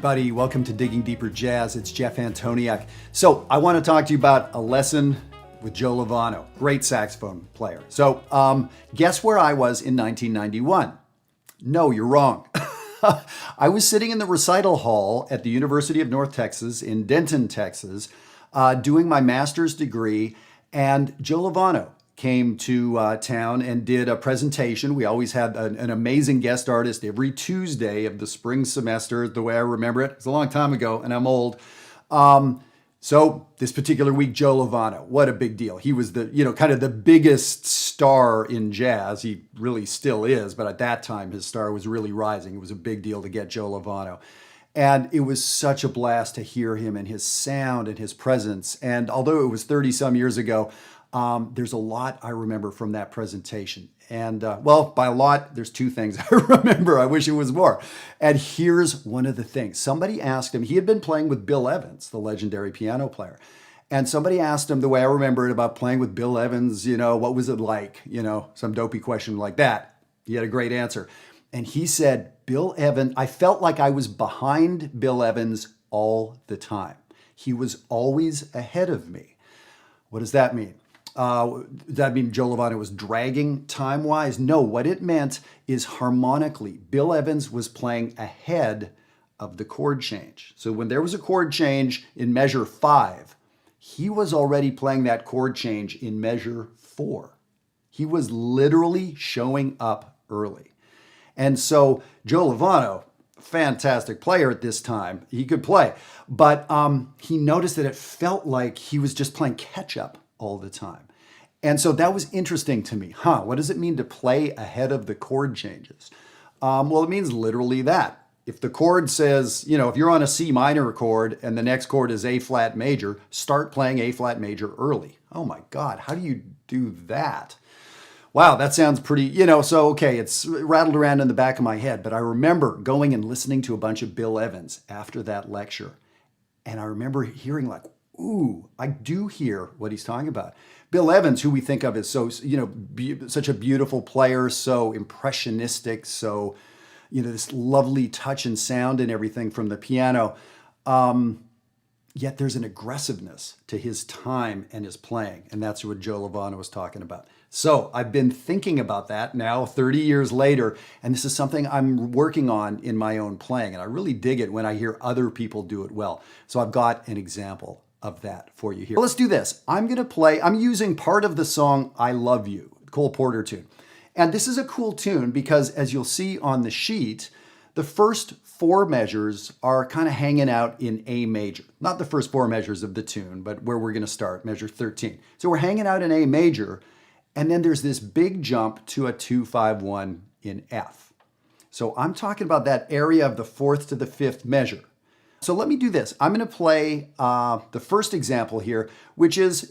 everybody. Welcome to Digging Deeper Jazz. It's Jeff Antoniuk. So I want to talk to you about a lesson with Joe Lovano, great saxophone player. So guess where I was in 1991? No, you're wrong. I was sitting in the recital hall at the University of North Texas in Denton, Texas, doing my master's degree, and Joe Lovano came to town and did a presentation. We always had an amazing guest artist every Tuesday of the spring semester, the way I remember it. It's a long time ago, and I'm old. So this particular week, Joe Lovano, what a big deal. He was the, kind of the biggest star in jazz. He really still is, but at that time, his star was really rising. It was a big deal to get Joe Lovano. And it was such a blast to hear him and his sound and his presence. And although it was 30 some years ago, there's a lot I remember from that presentation. And well, by a lot, there's two things I remember. I wish it was more. And here's one of the things. Somebody asked him, he had been playing with Bill Evans, the legendary piano player. And somebody asked him, the way I remember it, about playing with Bill Evans, what was it like? Some dopey question like that. He had a great answer. And he said, Bill Evans, I felt like I was behind Bill Evans all the time. He was always ahead of me. What does that mean? Does that mean Joe Lovano was dragging time-wise? No, what it meant is harmonically. Bill Evans was playing ahead of the chord change. So when there was a chord change in measure 5, he was already playing that chord change in measure 4. He was literally showing up early. And so Joe Lovano, fantastic player at this time, he could play, but he noticed that it felt like he was just playing catch-up all the time. And so that was interesting to me. What does it mean to play ahead of the chord changes? Well, it means literally that. If the chord says, if you're on a C minor chord and the next chord is A flat major, start playing A flat major early. Oh my God, how do you do that? Wow, that sounds pretty, so okay, it's rattled around in the back of my head, but I remember going and listening to a bunch of Bill Evans after that lecture. And I remember hearing like, ooh, I do hear what he's talking about. Bill Evans, who we think of as so, such a beautiful player, so impressionistic, so, this lovely touch and sound and everything from the piano. Yet there's an aggressiveness to his time and his playing. And that's what Joe Lovano was talking about. So I've been thinking about that now 30 years later, and this is something I'm working on in my own playing. And I really dig it when I hear other people do it well. So I've got an example of that for you here. Well, let's do this. I'm using part of the song I Love You, Cole Porter tune. And this is a cool tune because, as you'll see on the sheet, the first 4 measures are kind of hanging out in A major. Not the first 4 measures of the tune, but where we're going to start, measure 13. So we're hanging out in A major, and then there's this big jump to a 2-5-1 in F. So I'm talking about that area of the 4th to the 5th measure. So let me do this. I'm going to play the first example here, which is,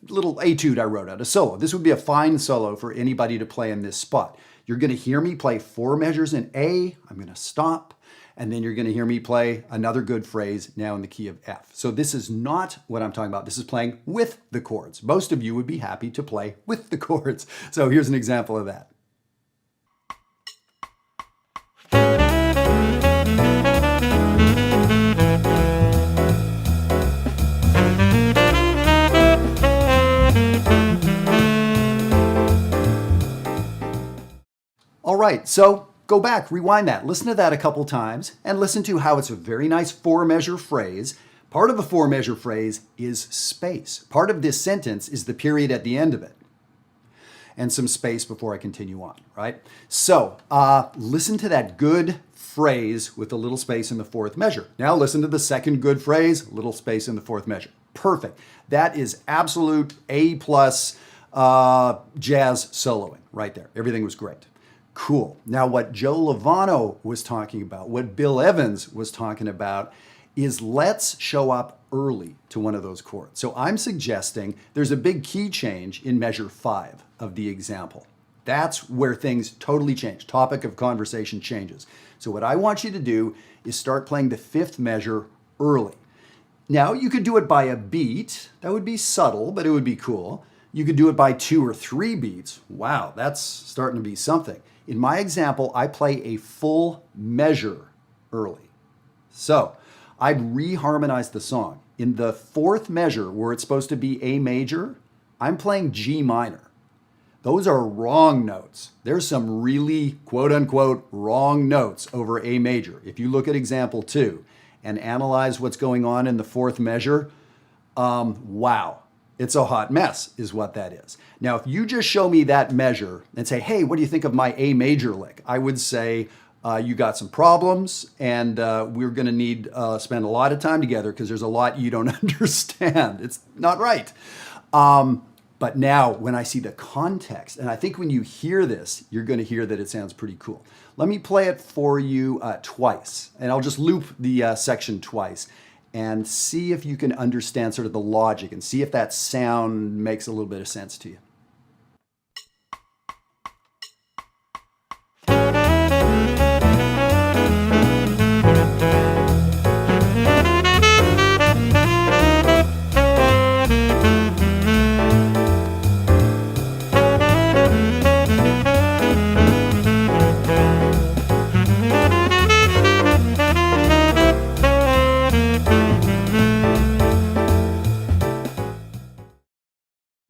little etude I wrote out, a solo. This would be a fine solo for anybody to play in this spot. You're going to hear me play 4 measures in A. I'm going to stop. And then you're going to hear me play another good phrase now in the key of F. So this is not what I'm talking about. This is playing with the chords. Most of you would be happy to play with the chords. So here's an example of that. All right, so go back, rewind that, listen to that a couple times, and listen to how it's a very nice 4-measure phrase. Part of a 4-measure phrase is space. Part of this sentence is the period at the end of it. And some space before I continue on, right? So listen to that good phrase with a little space in the 4th measure. Now listen to the second good phrase, little space in the 4th measure. Perfect. That is absolute A+ jazz soloing right there. Everything was great. Cool. Now what Joe Lovano was talking about, what Bill Evans was talking about, is let's show up early to one of those chords. So I'm suggesting there's a big key change in measure 5 of the example. That's where things totally change. Topic of conversation changes. So what I want you to do is start playing the 5th measure early. Now you could do it by a beat. That would be subtle, but it would be cool. You could do it by 2 or 3 beats. Wow, that's starting to be something. In my example, I play a full measure early. So I'd reharmonized the song. In the fourth measure, where it's supposed to be A major, I'm playing G minor. Those are wrong notes. There's some really quote unquote wrong notes over A major. If you look at example 2 and analyze what's going on in the fourth measure, wow, it's a hot mess is what that is. Now, if you just show me that measure and say, hey, what do you think of my A major lick? I would say, you got some problems and we're gonna need spend a lot of time together because there's a lot you don't understand. It's not right. But now when I see the context, and I think when you hear this, you're gonna hear that it sounds pretty cool. Let me play it for you twice, and I'll just loop the section twice and see if you can understand sort of the logic and see if that sound makes a little bit of sense to you.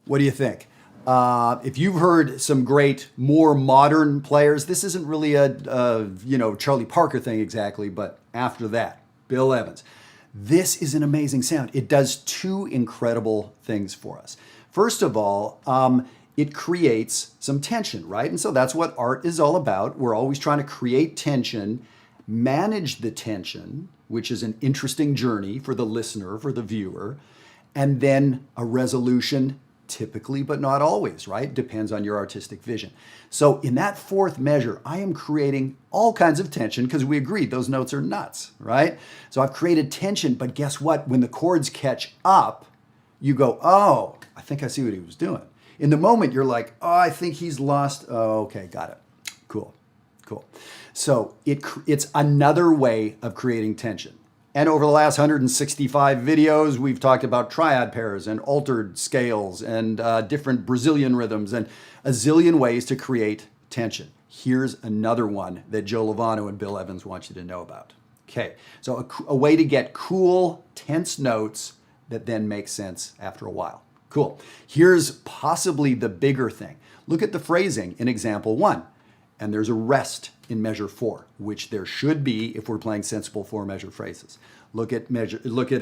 What do you think? If you've heard some great, more modern players, this isn't really a Charlie Parker thing exactly, but after that, Bill Evans. This is an amazing sound. It does two incredible things for us. First of all, it creates some tension, right? And so that's what art is all about. We're always trying to create tension, manage the tension, which is an interesting journey for the listener, for the viewer, and then a resolution, typically, but not always, right? Depends on your artistic vision. So in that fourth measure, I am creating all kinds of tension because we agreed those notes are nuts, right? So I've created tension, but guess what? When the chords catch up, you go, oh, I think I see what he was doing. In the moment, you're like, oh, I think he's lost. Oh, okay, got it. Cool, cool. So it's another way of creating tension. And over the last 165 videos, we've talked about triad pairs and altered scales and different Brazilian rhythms and a zillion ways to create tension. Here's another one that Joe Lovano and Bill Evans want you to know about. Okay, so a way to get cool, tense notes that then make sense after a while. Cool. Here's possibly the bigger thing. Look at the phrasing in example 1. And there's a rest in measure 4, which there should be if we're playing sensible 4-measure phrases. Look at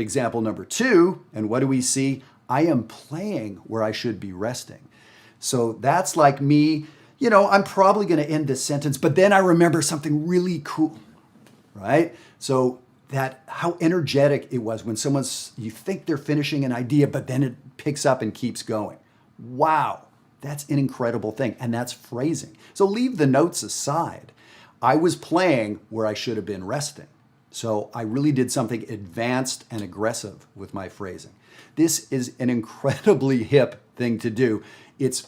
example number 2, and what do we see? I am playing where I should be resting. So that's like me, I'm probably going to end this sentence, but then I remember something really cool, right? So that how energetic it was when you think they're finishing an idea, but then it picks up and keeps going. Wow. That's an incredible thing, and that's phrasing. So leave the notes aside. I was playing where I should have been resting. So I really did something advanced and aggressive with my phrasing. This is an incredibly hip thing to do. It's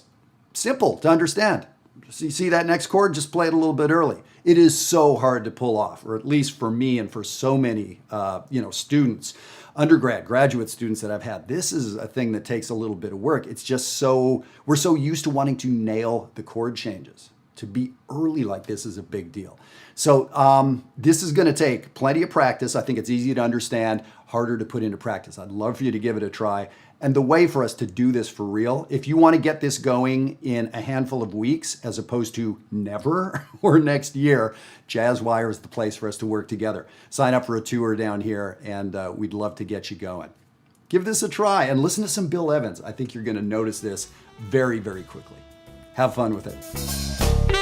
simple to understand. So you see that next chord? Just play it a little bit early. It is so hard to pull off, or at least for me and for so many students. Undergrad, graduate students that I've had, this is a thing that takes a little bit of work. It's just we're so used to wanting to nail the chord changes. To be early like this is a big deal. So this is gonna take plenty of practice. I think it's easy to understand, harder to put into practice. I'd love for you to give it a try. And the way for us to do this for real, if you wanna get this going in a handful of weeks as opposed to never or next year, Jazzwire is the place for us to work together. Sign up for a tour down here and we'd love to get you going. Give this a try and listen to some Bill Evans. I think you're gonna notice this very, very quickly. Have fun with it.